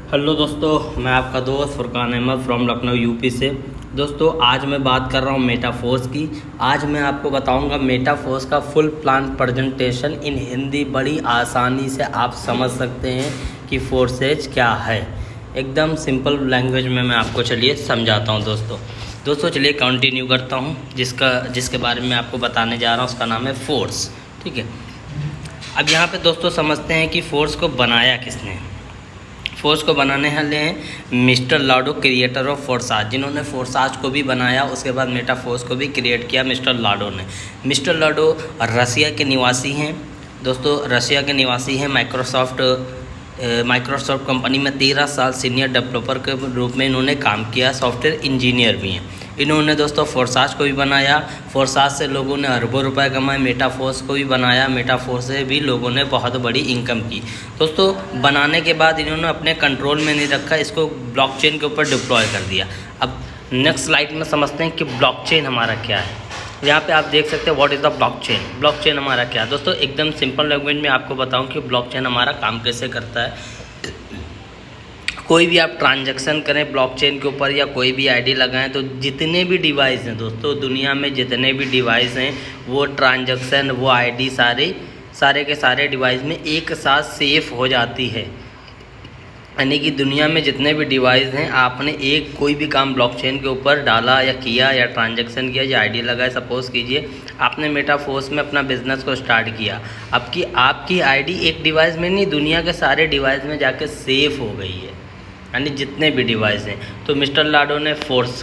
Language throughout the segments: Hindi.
हेलो दोस्तों, मैं आपका दोस्त फुरकान अहमद फ्रॉम लखनऊ यूपी से। दोस्तों आज मैं बात कर रहा हूँ मेटाफोर्स की। आज मैं आपको बताऊँगा मेटाफोर्स का फुल प्लान प्रेजेंटेशन इन हिंदी। बड़ी आसानी से आप समझ सकते हैं कि फोर्सेज क्या है। एकदम सिंपल लैंग्वेज में मैं आपको चलिए समझाता हूँ दोस्तों चलिए कंटिन्यू करता हूँ। जिसके बारे में आपको बताने जा रहा हूँ उसका नाम है फोर्स। ठीक है, अब यहाँ पे दोस्तों समझते हैं कि फोर्स को बनाया किसने। फोर्स को बनाने वाले हैं mister Lado, creator of Forsage, जिन्होंने फोर्साज को भी बनाया, उसके बाद मेटाफोर्स को भी क्रिएट किया मिस्टर लाडो ने। मिस्टर लाडो रसिया के निवासी हैं दोस्तों, रसिया के निवासी हैं। माइक्रोसॉफ्ट कंपनी में 13 साल सीनियर डेवलपर के रूप में इन्होंने काम किया। सॉफ्टवेयर इंजीनियर भी हैं इन्होंने दोस्तों। फोर्साज को भी बनाया, फोर्साज से लोगों ने अरबों रुपए कमाए। मेटाफोर्स को भी बनाया, मेटाफोर्स से भी लोगों ने बहुत बड़ी इनकम की दोस्तों। बनाने के बाद इन्होंने अपने कंट्रोल में नहीं रखा, इसको ब्लॉकचेन के ऊपर डिप्लॉय कर दिया। अब नेक्स्ट स्लाइड में समझते हैं कि ब्लॉकचेन हमारा क्या है। यहाँ पे आप देख सकते हैं what is the blockchain. Blockchain हमारा क्या है दोस्तों, एकदम सिंपल लैंग्वेज में आपको बताऊँ कि ब्लॉकचेन हमारा काम कैसे करता है। कोई भी आप ट्रांजैक्शन करें ब्लॉकचेन के ऊपर या कोई भी आईडी लगाएं तो जितने भी डिवाइस हैं दोस्तों, दुनिया में जितने भी डिवाइस हैं वो ट्रांजैक्शन, वो आईडी सारे के सारे डिवाइस में एक साथ सेफ हो जाती है। यानी कि दुनिया में जितने भी डिवाइस हैं, आपने एक कोई भी काम ब्लॉकचेन के ऊपर डाला या किया या ट्रांजैक्शन किया या आईडी लगाया, सपोज़ कीजिए आपने मेटाफोर्स में अपना बिजनेस को स्टार्ट किया। अब की आपकी आईडी एक डिवाइस में नहीं, दुनिया के सारे डिवाइस में जाके सेफ हो गई है, यानी जितने भी डिवाइस हैं। तो मिस्टर लाडो ने फोर्साज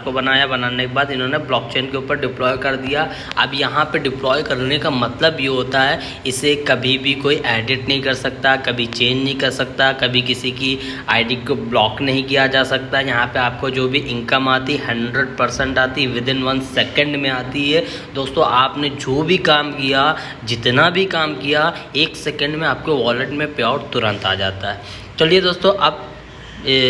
को बनाया। बनाने के बाद इन्होंने ब्लॉकचेन के ऊपर डिप्लॉय कर दिया। अब यहाँ पे डिप्लॉय करने का मतलब ये होता है इसे कभी भी कोई एडिट नहीं कर सकता, कभी चेंज नहीं कर सकता, कभी किसी की आईडी को ब्लॉक नहीं किया जा सकता। यहाँ पे आपको जो भी इनकम आती 100% आती, विदिन 1 सेकेंड में आती है दोस्तों। आपने जो भी काम किया, जितना भी काम किया, 1 सेकेंड में आपके वॉलेट में पे आउट तुरंत आ जाता है। चलिए दोस्तों अब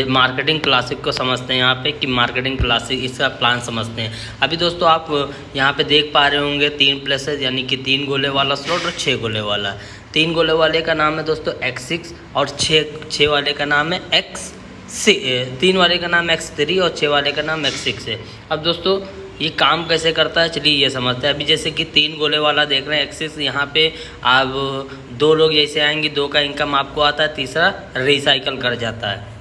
मार्केटिंग क्लासिक को समझते हैं। यहाँ पे कि मार्केटिंग क्लासिक इसका प्लान समझते हैं। अभी दोस्तों आप यहाँ पे देख पा रहे होंगे 3 प्लेसेस, यानी कि 3 गोले वाला स्लॉट और 6 गोले वाला। 3 गोले वाले का नाम है दोस्तों X6 और 6 वाले का नाम है X6। 3 वाले का नाम X3 और 6 वाले का नाम X6 है। अब दोस्तों ये काम कैसे करता है चलिए ये समझते हैं। अभी जैसे कि 3 गोले वाला देख रहे हैं X6, यहाँ पे आप 2 लोग जैसे आएंगे, 2 का इनकम आपको आता है, तीसरा रिसाइकल कर जाता है।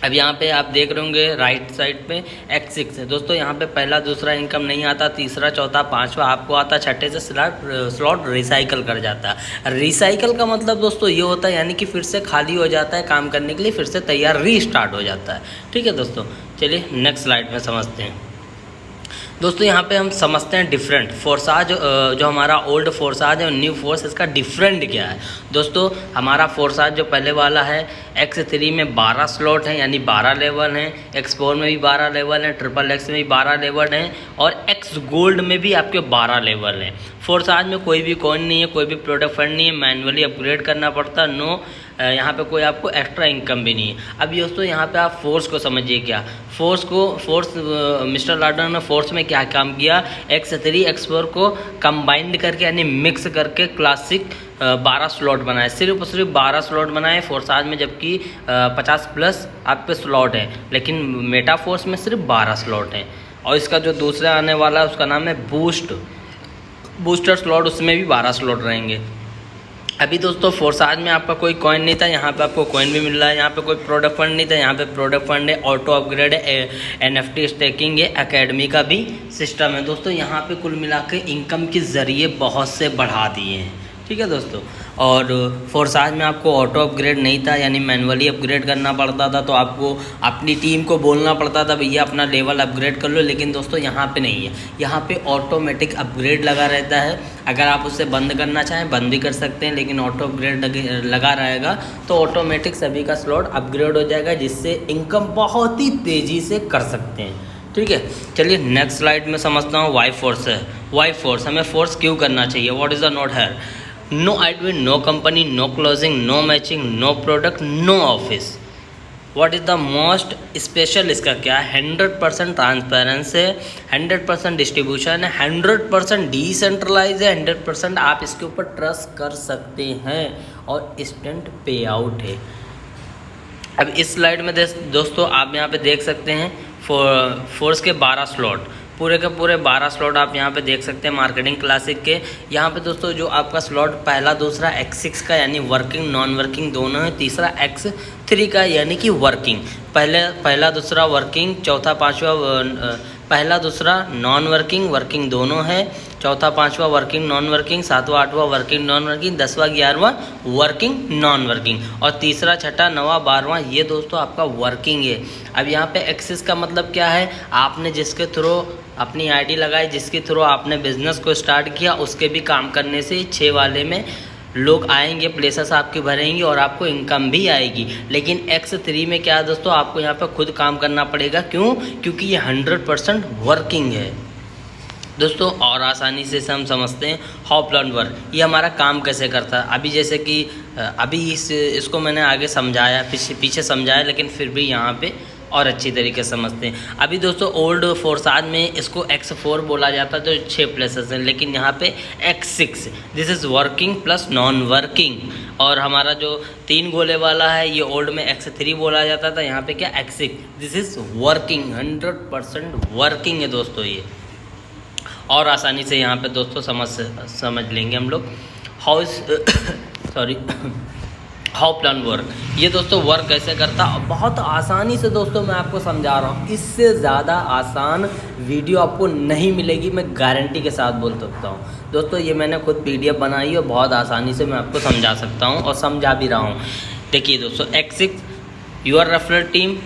अब यहाँ पे आप देख रहे होंगे राइट साइड पे X6 है दोस्तों। यहाँ पे पहला दूसरा इनकम नहीं आता, तीसरा चौथा पांचवा आपको आता, छठे से स्लॉट रिसाइकल कर जाता है। रिसाइकल का मतलब दोस्तों ये होता है यानी कि फिर से खाली हो जाता है काम करने के लिए, फिर से तैयार रीस्टार्ट हो जाता है। ठीक है दोस्तों, चलिए नेक्स्ट स्लाइड में समझते हैं। दोस्तों यहाँ पे हम समझते हैं डिफरेंट फोर्साज, जो हमारा ओल्ड फोर्साज है और न्यू फोर्स, इसका डिफरेंट क्या है दोस्तों। हमारा फोर्साज जो पहले वाला है X3 में 12 स्लॉट हैं, यानी 12 लेवल हैं। X4 में भी 12 लेवल हैं, XXX में भी 12 लेवल हैं और X गोल्ड में भी आपके 12 लेवल हैं। फोर्साज में कोई भी कॉइन नहीं है, कोई भी प्रोडक्ट फंड नहीं है, मैनुअली अपग्रेड करना पड़ता है। नो यहाँ पे कोई आपको एक्स्ट्रा इनकम भी नहीं है। अब दोस्तों यहाँ पे आप फोर्स को समझिए क्या। फोर्स मिस्टर लाडो ने फोर्स में क्या काम किया, X3 X4 को कंबाइंड करके यानी मिक्स करके क्लासिक 12 स्लॉट बनाए। सिर्फ और सिर्फ 12 स्लॉट बनाए फोर्साज में, जबकि 50+ आप पे स्लॉट है, लेकिन मेटाफोर्स में सिर्फ 12 स्लॉट हैं। और इसका जो दूसरा आने वाला है उसका नाम है बूस्टर स्लॉट, उसमें भी 12 स्लॉट रहेंगे। अभी दोस्तों फोर्साज में आपका कोई कॉइन नहीं था, यहाँ पे आपको कॉइन भी मिल रहा है। यहाँ पे कोई प्रोडक्ट फंड नहीं था, यहाँ पे प्रोडक्ट फंड है, ऑटो अपग्रेड है, NFT स्टेकिंग है, एकेडमी का भी सिस्टम है दोस्तों। यहाँ पे कुल मिला के इनकम के ज़रिए बहुत से बढ़ा दिए हैं। ठीक है दोस्तों, और फोर्साज में आपको ऑटो अपग्रेड नहीं था, यानी मैनुअली अपग्रेड करना पड़ता था, तो आपको अपनी टीम को बोलना पड़ता था भैया अपना लेवल अपग्रेड कर लो। लेकिन दोस्तों यहाँ पे नहीं है, यहाँ पे ऑटोमेटिक अपग्रेड लगा रहता है। अगर आप उसे बंद करना चाहें बंद भी कर सकते हैं, लेकिन ऑटो अपग्रेड लगा रहेगा तो ऑटोमेटिक सभी का स्लॉट अपग्रेड हो जाएगा, जिससे इनकम बहुत ही तेज़ी से कर सकते हैं। ठीक है, चलिए नेक्स्ट स्लाइड में समझता हूँ। वाई फोर्स है। वाई फोर्स, हमें फोर्स क्यों करना चाहिए, व्हाट इज़ द नोट है। No ID, no company, no closing, no matching, no product, no office. What is the most special इसका क्या है, 100% ट्रांसपेरेंसी है, 100% डिस्ट्रीब्यूशन है, 100% डिसेंट्रलाइज है, 100% आप इसके ऊपर ट्रस्ट कर सकते हैं और इंस्टेंट पे आउट है। अब इस स्लाइड में दोस्तों आप यहाँ पे देख सकते हैं फोर्स के 12 स्लॉट, पूरे के पूरे 12 स्लॉट आप यहाँ पे देख सकते हैं मार्केटिंग क्लासिक के। यहाँ पे दोस्तों जो आपका स्लॉट पहला दूसरा X6 का यानी वर्किंग नॉन वर्किंग दोनों है, तीसरा X3 का यानी कि वर्किंग, पहला दूसरा वर्किंग, चौथा पाँचवा पहला दूसरा नॉन वर्किंग वर्किंग दोनों है, चौथा पाँचवा वर्किंग नॉन वर्किंग, सातवां आठवां वर्किंग नॉन वर्किंग, 10वां 11वां वर्किंग नॉन वर्किंग, और तीसरा छठा नौवां 12वां ये दोस्तों आपका वर्किंग है। अब यहाँ पे एक्सिस का मतलब क्या है, आपने जिसके थ्रू अपनी आईडी लगाई, जिसके थ्रू आपने बिजनेस को स्टार्ट किया, उसके भी काम करने से 6 वाले में लोग आएंगे, प्लेसेस आपकी भरेंगी और आपको इनकम भी आएगी। लेकिन X3 में क्या है दोस्तों, आपको यहाँ पे खुद काम करना पड़ेगा। क्यों? क्योंकि ये 100% वर्किंग है दोस्तों। और आसानी से हम समझते हैं हाउ प्लान वर्क, ये हमारा काम कैसे करता है। अभी जैसे कि अभी इसको मैंने आगे समझाया, पीछे समझाया, लेकिन फिर भी यहाँ पे और अच्छी तरीके से समझते हैं। अभी दोस्तों ओल्ड फोर्साज में इसको X4 बोला जाता है, तो 6 प्लेसेस हैं, लेकिन यहाँ पे X6 this is working plus non working. और हमारा जो 3 गोले वाला है ये ओल्ड में X3 बोला जाता था, यहाँ पे क्या X6 this is working, 100% working है दोस्तों ये। और आसानी से यहाँ पे दोस्तों समझ लेंगे हम लोग हाउ प्लान वर्क। ये दोस्तों वर्क कैसे करता, बहुत आसानी से दोस्तों मैं आपको समझा रहा हूँ। इससे ज़्यादा आसान वीडियो आपको नहीं मिलेगी, मैं गारंटी के साथ बोल सकता हूँ दोस्तों। ये मैंने खुद PDF बनाई है और बहुत आसानी से मैं आपको समझा सकता हूँ और समझा भी रहा हूँ। देखिए दोस्तों, X6 your referral team,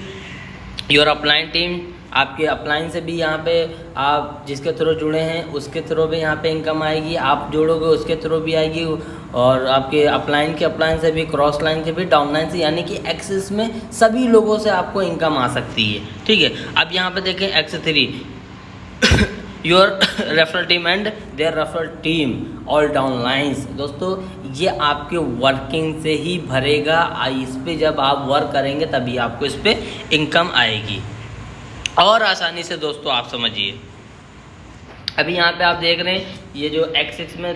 your upline team, आपके अपलाइन से भी यहाँ पे आप जिसके थ्रू जुड़े हैं उसके थ्रू भी यहाँ पे इनकम आएगी, आप जोड़ोगे उसके थ्रू भी आएगी, और आपके अपलाइन से भी, क्रॉस लाइन से भी, डाउन लाइन से, यानी कि एक्सिस में सभी लोगों से आपको इनकम आ सकती है। ठीक है, अब यहाँ पे देखें X3 your referral team and their referral team all down lines. दोस्तों ये आपके वर्किंग से ही भरेगा, इस पर जब आप वर्क करेंगे तभी आपको इस पर इनकम आएगी। और आसानी से दोस्तों आप समझिए, अभी यहाँ पे आप देख रहे हैं ये जो X6 में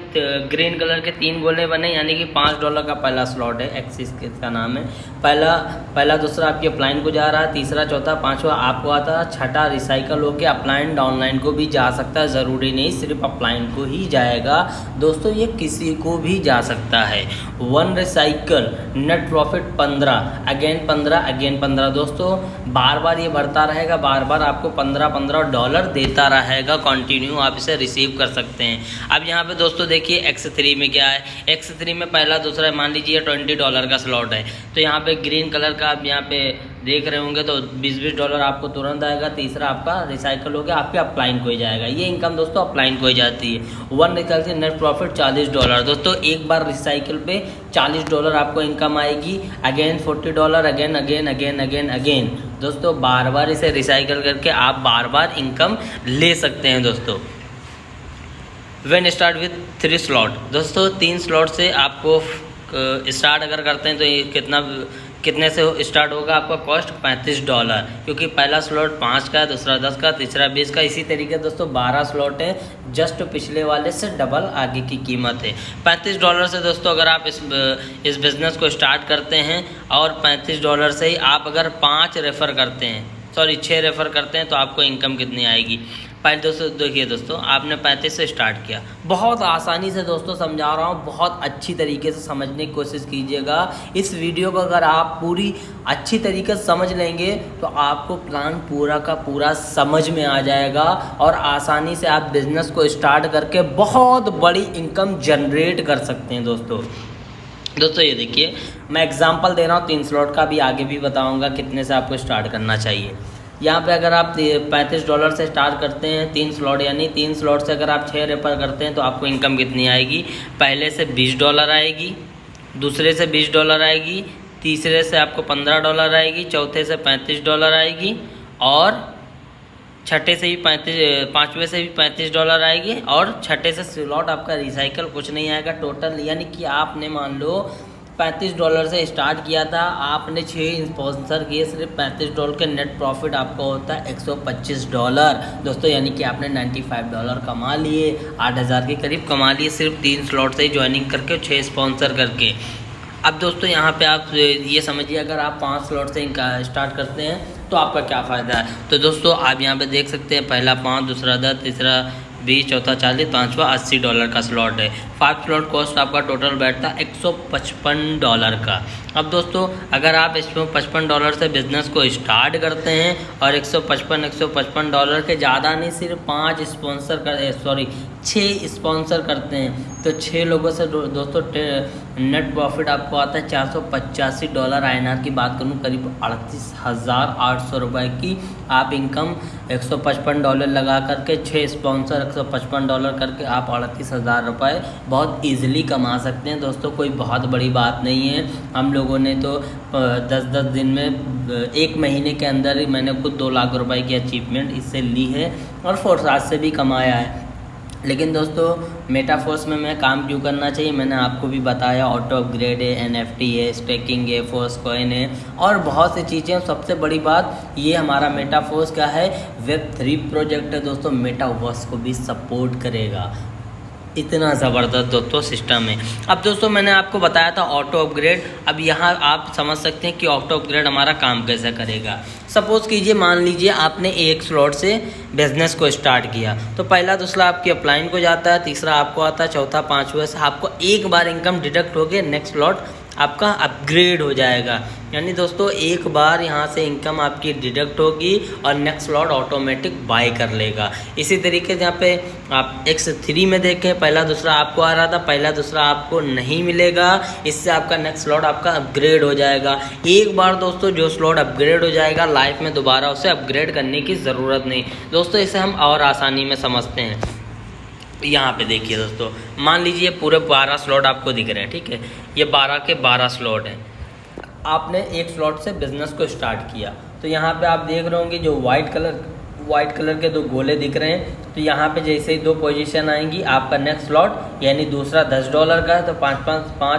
ग्रीन कलर के 3 गोले बने, यानी कि $5 का पहला स्लॉट है। X6 का नाम है, पहला दूसरा आपके अपलाइन को जा रहा है, तीसरा चौथा पांचवा आपको आता है, छठा रिसाइकल होके अपलाइन डाउनलाइन को भी जा सकता है, ज़रूरी नहीं सिर्फ अपलाइन को ही जाएगा दोस्तों, ये किसी को भी जा सकता है। 1 recycle net profit 15 again 15 again 15 दोस्तों, बार बार ये बढ़ता रहेगा, बार बार आपको $15 देता रहेगा, कंटिन्यू आप इसे रिसीव कर सकते हैं। अब यहाँ पे दोस्तों देखिए X3 में क्या है, X3 में पहला दूसरा मान लीजिए $20 का स्लॉट है, तो यहाँ पे ग्रीन कलर का आप यहाँ पे देख रहे होंगे तो $20 आपको तुरंत आएगा, तीसरा आपका रिसाइकल हो गया, आपके अपलाइन को ही जाएगा। ये इनकम दोस्तों अपलाइन को ही जाती है। 1 रिसाइकल नेट प्रॉफिट $40 दोस्तों, एक बार रिसाइकल पे $40 आपको इनकम आएगी, again $40 again again again again again दोस्तों, बार बार इसे रिसाइकल करके आप बार बार इनकम ले सकते हैं दोस्तों। व्हेन स्टार्ट विथ 3 स्लॉट दोस्तों, 3 स्लॉट से आपको स्टार्ट अगर करते हैं तो ये कितने से स्टार्ट होगा आपका कॉस्ट $35, क्योंकि पहला स्लॉट 5 का, दूसरा 10 का, तीसरा 20 का, इसी तरीके दोस्तों 12 स्लॉट है, जस्ट पिछले वाले से डबल आगे की कीमत है। $35 से दोस्तों अगर आप इस बिज़नेस को स्टार्ट करते हैं और $35 से ही आप अगर 6 रेफ़र करते हैं तो आपको इनकम कितनी आएगी। पहले दोस्तों देखिए दोस्तों, आपने 35 से स्टार्ट किया, बहुत आसानी से दोस्तों समझा रहा हूँ, बहुत अच्छी तरीके से समझने की कोशिश कीजिएगा। इस वीडियो को अगर आप पूरी अच्छी तरीके से समझ लेंगे तो आपको प्लान पूरा का पूरा समझ में आ जाएगा और आसानी से आप बिज़नेस को स्टार्ट करके बहुत बड़ी इनकम जनरेट कर सकते हैं दोस्तों। ये देखिए मैं एग्जांपल दे रहा हूँ 3 स्लॉट का, भी आगे भी बताऊँगा कितने से आपको स्टार्ट करना चाहिए। यहाँ पे अगर आप $35 से स्टार्ट करते हैं 3 स्लॉट, यानी 3 स्लॉट से अगर आप 6 रेफर करते हैं तो आपको इनकम कितनी आएगी, पहले से $20 आएगी, दूसरे से $20 आएगी, तीसरे से आपको $15 आएगी, चौथे से $35 आएगी, और छठे से भी पाँचवें से भी $35 आएगी, और छठे से स्लॉट आपका रिसाइकल कुछ नहीं आएगा टोटल। यानी कि आपने मान लो $35 से स्टार्ट किया था, आपने 6 स्पॉन्सर किए, सिर्फ $35 के नेट प्रॉफिट आपका होता है $125 दोस्तों, यानी कि आपने $95 कमा लिए, 8,000 के करीब कमा लिए सिर्फ 3 स्लॉट से ही ज्वाइनिंग करके, 6 स्पॉन्सर करके। अब दोस्तों यहाँ पे आप ये समझिए, अगर आप 5 स्लॉट से स्टार्ट करते हैं तो आपका क्या फ़ायदा है। तो दोस्तों आप यहाँ पे देख सकते हैं, पहला 5, दूसरा 10, तीसरा 20, चौथा 40, पाँचवा $80 का स्लॉट है। 5 स्लॉट कॉस्ट आपका टोटल बैठता है $155 का। अब दोस्तों अगर आप इसमें $55 से बिज़नेस को स्टार्ट करते हैं और $155 के ज़्यादा नहीं, सिर्फ 6 स्पॉन्सर करते हैं तो 6 लोगों से दोस्तों नेट प्रॉफिट आपको आता है $485 INR की बात करूँ, करीब 38,800 रुपये की आप इनकम $155 लगा करके 6 स्पॉन्सर $155 करके आप 38,000 रुपये बहुत ईजिली कमा सकते हैं। दोस्तों कोई बहुत बड़ी बात नहीं है। हम लोगों ने तो 10-10 दिन में 1 महीने के अंदर ही मैंने खुद 2 लाख रुपए की अचीवमेंट इससे ली है और फोर्साज से भी कमाया है। लेकिन दोस्तों मेटाफोर्स में मैं काम क्यों करना चाहिए, मैंने आपको भी बताया। ऑटो अपग्रेड है, NFT है, स्टेकिंग है, फोर्स कॉइन है और बहुत सी चीज़ें। सबसे बड़ी बात ये हमारा मेटाफोर्स क्या है, Web3 प्रोजेक्ट है दोस्तों, मेटावर्स को भी सपोर्ट करेगा। इतना ज़बरदस्त दोस्तों सिस्टम है। अब दोस्तों मैंने आपको बताया था ऑटो अपग्रेड। अब यहाँ आप समझ सकते हैं कि ऑटो अपग्रेड हमारा काम कैसे करेगा। सपोज़ कीजिए, मान लीजिए आपने एक स्लॉट से बिज़नेस को स्टार्ट किया तो पहला दूसरा आपकी अपलाइन को जाता है, तीसरा आपको आता है, चौथा पाँचवा से आपको एक बार इनकम डिडक्ट हो गया, नेक्स्ट स्लॉट आपका अपग्रेड हो जाएगा। यानी दोस्तों एक बार यहाँ से इनकम आपकी डिडक्ट होगी और नेक्स्ट स्लॉट ऑटोमेटिक बाय कर लेगा। इसी तरीके से यहाँ पे आप X3 में देखें, पहला दूसरा आपको आ रहा था, पहला दूसरा आपको नहीं मिलेगा, इससे आपका नेक्स्ट स्लॉट आपका अपग्रेड हो जाएगा। एक बार दोस्तों जो स्लॉट अपग्रेड हो जाएगा, लाइफ में दोबारा उसे अपग्रेड करने की ज़रूरत नहीं। दोस्तों इसे हम और आसानी में समझते हैं। यहाँ पे देखिए दोस्तों, मान लीजिए पूरे 12 स्लॉट आपको दिख रहे हैं, ठीक है, ये 12 के 12 स्लॉट हैं। आपने एक स्लॉट से बिज़नेस को स्टार्ट किया तो यहाँ पे आप देख रहे होंगे जो वाइट कलर के 2 गोले दिख रहे हैं। तो यहाँ पे जैसे ही 2 पोजीशन आएंगी, आपका नेक्स्ट स्लॉट यानी दूसरा $10 का है तो 5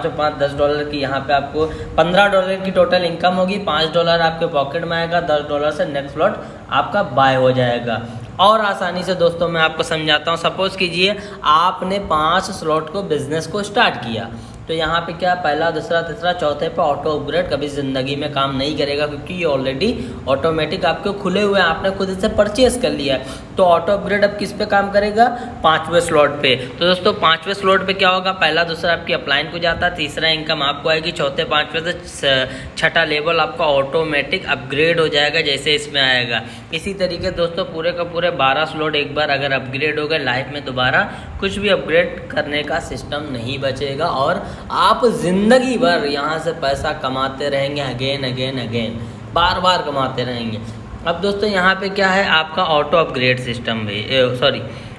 और 5 $10 की, यहाँ पे आपको $15 की टोटल इनकम होगी। $5 आपके पॉकेट में आएगा, $10 से नेक्स्ट स्लॉट आपका बाय हो जाएगा। और आसानी से दोस्तों मैं आपको समझाता हूँ। सपोज़ कीजिए आपने 5 स्लॉट को बिज़नेस को स्टार्ट किया तो यहाँ पे क्या, पहला दूसरा तीसरा चौथे पे ऑटो अपग्रेड कभी ज़िंदगी में काम नहीं करेगा, क्योंकि ये ऑलरेडी ऑटोमेटिक आपके खुले हुए हैं, आपने खुद इसे परचेस कर लिया है। तो ऑटो अपग्रेड अब किस पे काम करेगा, 5वें स्लॉट पे। तो दोस्तों 5वें स्लॉट पे क्या होगा, पहला दूसरा आपकी अपलाइन को जाता है, तीसरा इनकम आपको आएगी, चौथे 5वें से छठा लेवल आपका ऑटोमेटिक अपग्रेड हो जाएगा जैसे इसमें आएगा। इसी तरीके दोस्तों पूरे का पूरे 12 स्लॉट एक बार अगर अपग्रेड हो गए, लाइफ में दोबारा कुछ भी अपग्रेड करने का सिस्टम नहीं बचेगा और आप ज़िंदगी भर यहाँ से पैसा कमाते रहेंगे, अगेन बार बार कमाते रहेंगे। अब दोस्तों यहाँ पे क्या है, आपका ऑटो अपग्रेड सिस्टम भी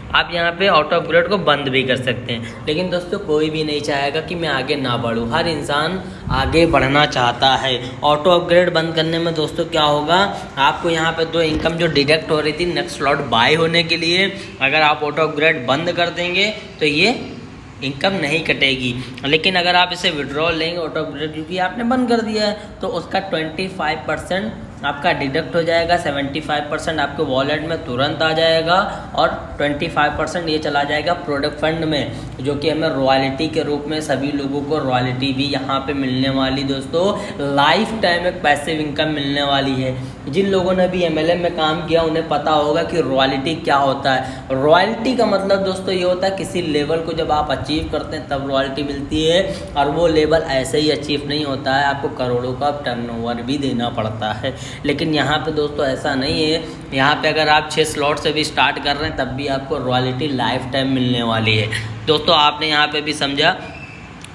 आप यहाँ पे ऑटो अपग्रेड को बंद भी कर सकते हैं। लेकिन दोस्तों कोई भी नहीं चाहेगा कि मैं आगे ना बढ़ूँ, हर इंसान आगे बढ़ना चाहता है। ऑटो अपग्रेड बंद करने में दोस्तों क्या होगा, आपको यहाँ पे 2 इनकम जो डिडक्ट हो रही थी नेक्स्ट स्लॉट बाय होने के लिए, अगर आप ऑटो अपग्रेड बंद कर देंगे तो ये इनकम नहीं कटेगी। लेकिन अगर आप इसे विड्रॉल लेंगे ऑटो अपग्रेड, क्योंकि आपने बंद कर दिया है, तो उसका 25% आपका डिडक्ट हो जाएगा, 75% आपके वॉलेट में तुरंत आ जाएगा और 25% ये चला जाएगा प्रोडक्ट फंड में, जो कि हमें रॉयल्टी के रूप में सभी लोगों को रॉयल्टी भी यहाँ पे मिलने वाली। दोस्तों लाइफ टाइम एक पैसिव इनकम मिलने वाली है। जिन लोगों ने भी MLM में काम किया उन्हें पता होगा कि रॉयल्टी क्या होता है। रॉयल्टी का मतलब दोस्तों ये होता है किसी लेवल को जब आप अचीव करते हैं तब रॉयल्टी मिलती है, और वो लेवल ऐसे ही अचीव नहीं होता है, आपको करोड़ों का टर्नओवर भी देना पड़ता है। लेकिन यहाँ पे दोस्तों ऐसा नहीं है, यहाँ पे अगर आप 6 स्लॉट से भी स्टार्ट कर रहे हैं तब भी आपको रॉयल्टी लाइफ टाइम मिलने वाली है। दोस्तों आपने यहाँ पे भी समझा,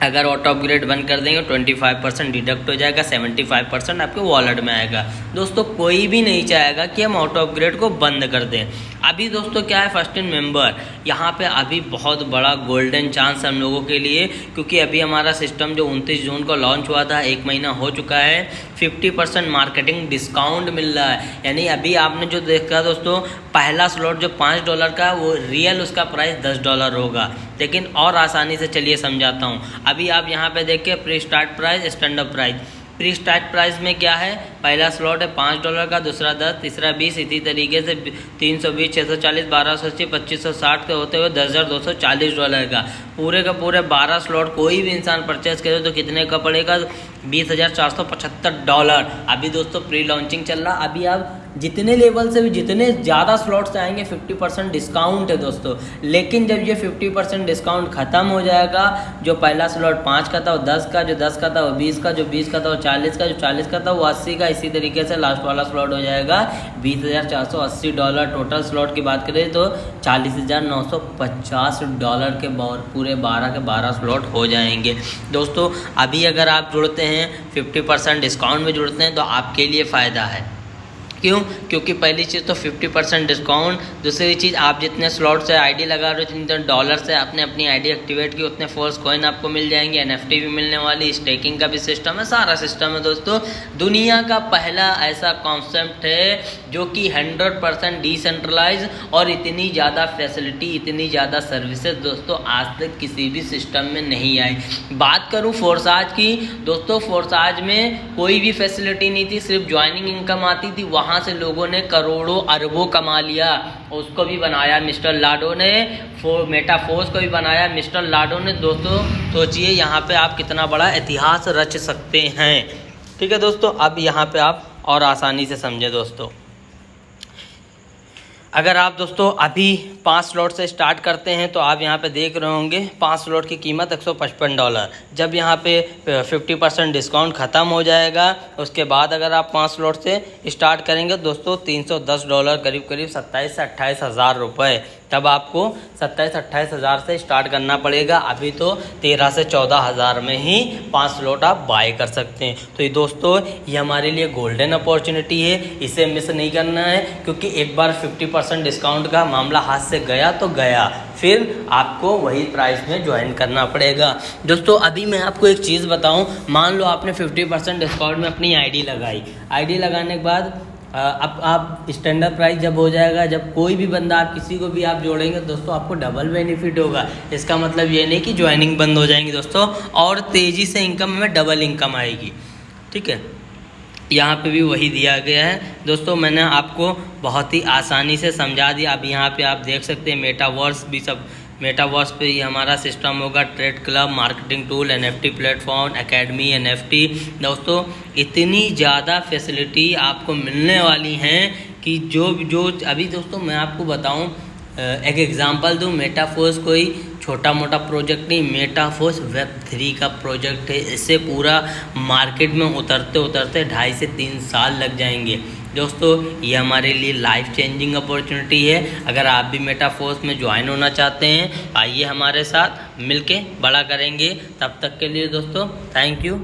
अगर ऑटो अपग्रेड बंद कर देंगे 25% डिडक्ट हो जाएगा, 75% आपके वॉलेट में आएगा। दोस्तों कोई भी नहीं चाहेगा कि हम ऑटो अपग्रेड को बंद कर दें। अभी दोस्तों क्या है, फर्स्ट इन मेंबर, यहाँ पे अभी बहुत बड़ा गोल्डन चांस हम लोगों के लिए, क्योंकि अभी हमारा सिस्टम जो 29 जून को लॉन्च हुआ था, 1 महीना हो चुका है, 50% मार्केटिंग डिस्काउंट मिल रहा है। यानी अभी आपने जो देखा दोस्तों, पहला स्लॉट जो $5 का वो रियल उसका प्राइस $10 होगा। लेकिन और आसानी से चलिए समझाता हूँ। अभी आप यहाँ पे देखिए pre start price, stand up price. Pre start price में क्या है, पहला स्लॉट है $5 का, दूसरा 10, तीसरा 20, इसी तरीके से 320, 640, 1280, 2560 के होते हुए $10,240 का। पूरे का पूरे 12 स्लॉट कोई भी इंसान परचेस करे तो कितने का पड़ेगा, $20,475। अभी दोस्तों प्री लॉन्चिंग चल रहा, अभी आप जितने लेवल से भी जितने ज़्यादा स्लॉट्स आएंगे 50% डिस्काउंट है दोस्तों। लेकिन जब ये 50% डिस्काउंट ख़त्म हो जाएगा, जो पहला स्लॉट 5 का था वो 10 का, जो 10 का था वो 20 का, जो 20 का था वो 40 का, जो 40 का था वो 80 का, इसी तरीके से लास्ट वाला स्लॉट हो जाएगा $20,480। टोटल स्लॉट की बात करें तो $40,950 के पूरे 12 के 12 स्लॉट हो जाएंगे दोस्तों। अभी अगर आप जुड़ते हैं 50% डिस्काउंट में जुड़ते हैं तो आपके लिए फ़ायदा है। क्यों? क्योंकि पहली चीज़ तो 50% डिस्काउंट, दूसरी चीज़ आप जितने स्लॉट से आईडी लगा रहे हो, जितने डॉलर से आपने अपनी आईडी एक्टिवेट की, उतने फोर्स कॉइन आपको मिल जाएंगे, एनएफटी भी मिलने वाली, स्टेकिंग का भी सिस्टम है, सारा सिस्टम है दोस्तों। दुनिया का पहला ऐसा कॉन्सेप्ट है जो कि 100% डिसेंट्रलाइज और इतनी ज़्यादा फैसिलिटी, इतनी ज़्यादा सर्विसेज दोस्तों आज तक किसी भी सिस्टम में नहीं आई। बात करूँ फोर्साज की दोस्तों, फोर्साज में कोई भी फैसिलिटी नहीं थी, सिर्फ ज्वाइनिंग इनकम आती थी, वहाँ से लोगों ने करोड़ों अरबों कमा लिया। उसको भी बनाया मिस्टर लाडो ने, मेटाफोर्स को भी बनाया मिस्टर लाडो ने। दोस्तों सोचिए यहाँ पे आप कितना बड़ा इतिहास रच सकते हैं। ठीक है दोस्तों, अब यहाँ पे आप और आसानी से समझे दोस्तों। अगर आप दोस्तों अभी 5 स्लॉट से स्टार्ट करते हैं तो आप यहाँ पे देख रहे होंगे 5 स्लॉट की कीमत $155। जब यहाँ पे 50% डिस्काउंट ख़त्म हो जाएगा उसके बाद अगर आप 5 स्लॉट से स्टार्ट करेंगे दोस्तों $310, करीब करीब 27 से 28 हज़ार रुपये। तब आपको 27-28 हज़ार से स्टार्ट करना पड़ेगा। अभी तो 13 से 14 हज़ार में ही 5 स्लॉट आप बाय कर सकते हैं। तो ये दोस्तों ये हमारे लिए गोल्डन अपॉर्चुनिटी है, इसे मिस नहीं करना है, क्योंकि एक बार 50% डिस्काउंट का मामला हाथ से गया तो गया, फिर आपको वही प्राइस में ज्वाइन करना पड़ेगा। दोस्तों अभी मैं आपको एक चीज़ बताऊं, मान लो आपने 50% डिस्काउंट में अपनी आईडी लगाई, आईडी लगाने के बाद अब आप स्टैंडर्ड प्राइस जब हो जाएगा, जब कोई भी बंदा आप किसी को भी आप जोड़ेंगे दोस्तों आपको डबल बेनिफिट होगा। इसका मतलब ये नहीं कि ज्वाइनिंग बंद हो जाएंगी दोस्तों, और तेज़ी से इनकम में डबल इनकम आएगी। ठीक है, यहाँ पे भी वही दिया गया है दोस्तों, मैंने आपको बहुत ही आसानी से समझा दिया। अब यहाँ पे आप देख सकते हैं मेटावर्स भी, सब मेटावर्स पे ही हमारा सिस्टम होगा, trade club, marketing tool, NFT platform, academy, NFT. दोस्तों इतनी ज़्यादा फैसिलिटी आपको मिलने वाली हैं कि जो अभी दोस्तों मैं आपको बताऊं, एक एग्जांपल दूं, मेटाफोर्स कोई छोटा मोटा प्रोजेक्ट नहीं, मेटाफोर्स Web3 का प्रोजेक्ट है। इससे पूरा मार्केट में उतरते उतरते 2.5 से 3 साल लग जाएंगे दोस्तों। ये हमारे लिए लाइफ चेंजिंग अपॉर्चुनिटी है। अगर आप भी मेटाफोर्स में ज्वाइन होना चाहते हैं आइए हमारे साथ मिलके बड़ा करेंगे। तब तक के लिए दोस्तों थैंक यू।